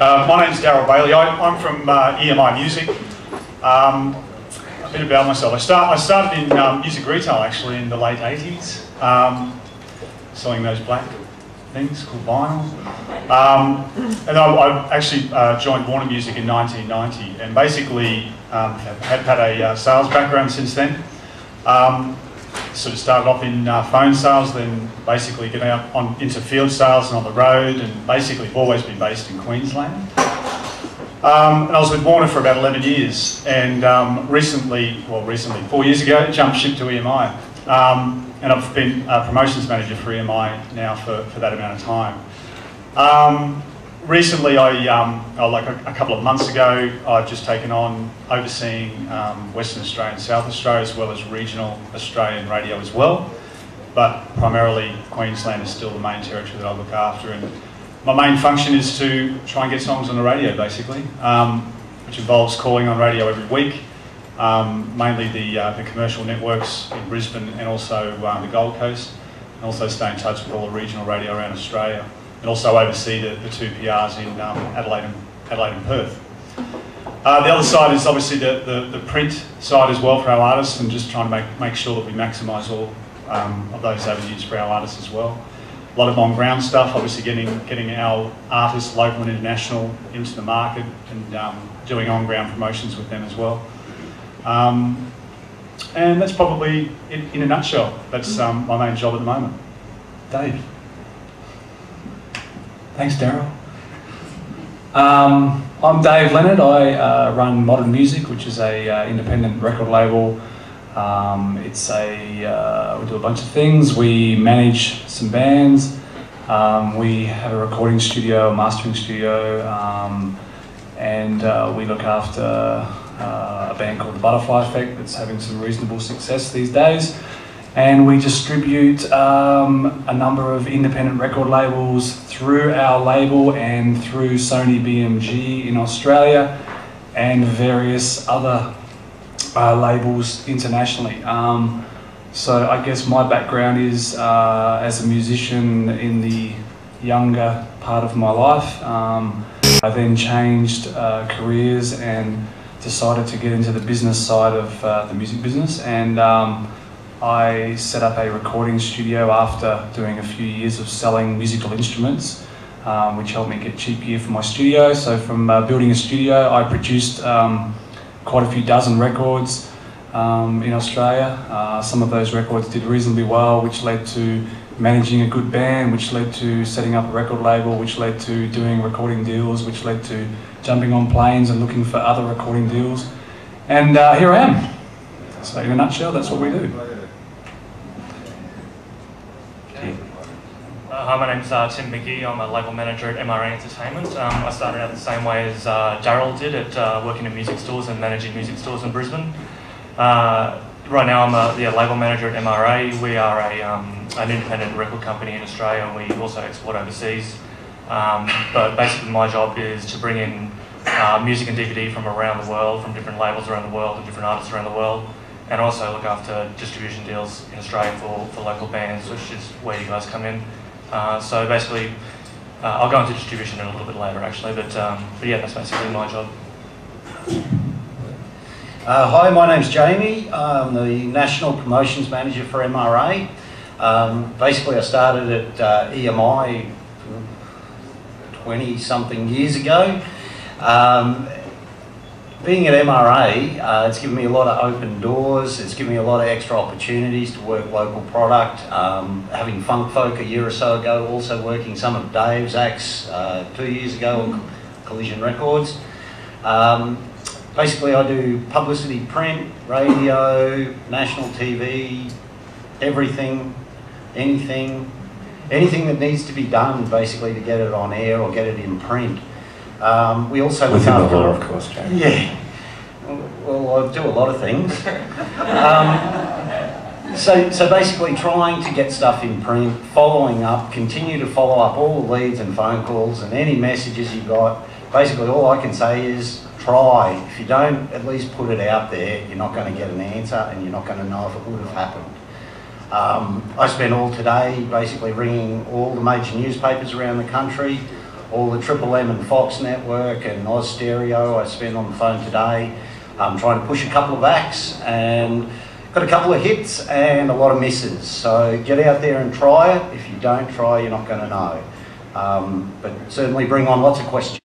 My name's Darryl Bailey. I'm from EMI Music. A bit about myself. I started in music retail actually in the late 80s, selling those black things called vinyl. And I actually joined Warner Music in 1990 and basically have had a sales background since then. Sort of started off in phone sales, then basically getting out into field sales and on the road, and basically have always been based in Queensland. And I was with Warner for about 11 years, and recently, 4 years ago, jumped ship to EMI. And I've been a promotions manager for EMI now for that amount of time. Recently, like a couple of months ago, I've just taken on overseeing Western Australia and South Australia, as well as regional Australian radio as well. But primarily, Queensland is still the main territory that I look after. And my main function is to try and get songs on the radio, basically, which involves calling on radio every week, mainly the commercial networks in Brisbane and also the Gold Coast, and also stay in touch with all the regional radio around Australia, and also oversee the two PRs in Adelaide and Perth. The other side is obviously the print side as well for our artists, and just trying to make sure that we maximise all of those avenues for our artists as well. A lot of on-ground stuff, obviously getting our artists, local and international, into the market and doing on-ground promotions with them as well. And that's probably, in a nutshell, that's my main job at the moment. Dave. Thanks, Darryl. I'm Dave Leonard. I run Modern Music, which is a independent record label. We do a bunch of things. We manage some bands. We have a recording studio, a mastering studio, and we look after a band called The Butterfly Effect that's having some reasonable success these days. And we distribute a number of independent record labels through our label and through Sony BMG in Australia and various other labels internationally. So I guess my background is as a musician in the younger part of my life. I then changed careers and decided to get into the business side of the music business, and I set up a recording studio after doing a few years of selling musical instruments, which helped me get cheap gear for my studio. So from building a studio, I produced quite a few dozen records in Australia. Some of those records did reasonably well, which led to managing a good band, which led to setting up a record label, which led to doing recording deals, which led to jumping on planes and looking for other recording deals. And here I am. So in a nutshell, that's what we do. Hi, my name's Tim McGee. I'm a label manager at MRA Entertainment. I started out the same way as Darryl did, at working in music stores and managing music stores in Brisbane. Right now I'm the label manager at MRA. We are an independent record company in Australia, and we also export overseas. But basically my job is to bring in music and DVD from around the world, from different labels around the world and different artists around the world, and also look after distribution deals in Australia for local bands, which is where you guys come in. So basically, I'll go into distribution in a little bit later actually, but yeah, that's basically my job. Hi, my name's Jamie. I'm the National Promotions Manager for MRA. Basically, I started at EMI 20-something years ago. Being at MRA, it's given me a lot of open doors. It's given me a lot of extra opportunities to work local product. Having Funk Folk a year or so ago, also working some of Dave's acts 2 years ago on Collision Records. Basically, I do publicity, print, radio, national TV, everything, anything that needs to be done, basically, to get it on air or get it in print. We also within the law, of course, James. Yeah. Well, I do a lot of things. So basically, trying to get stuff in print, following up, continue to follow up all the leads and phone calls and any messages you got. Basically, all I can say is try. If you don't at least put it out there, you're not going to get an answer, and you're not going to know if it would have happened. I spent all today basically ringing all the major newspapers around the country, all the Triple M and Fox network and Oz Stereo. I spent on the phone today trying to push a couple of acts, and got a couple of hits and a lot of misses. So get out there and try it. If you don't try, you're not going to know. But certainly bring on lots of questions.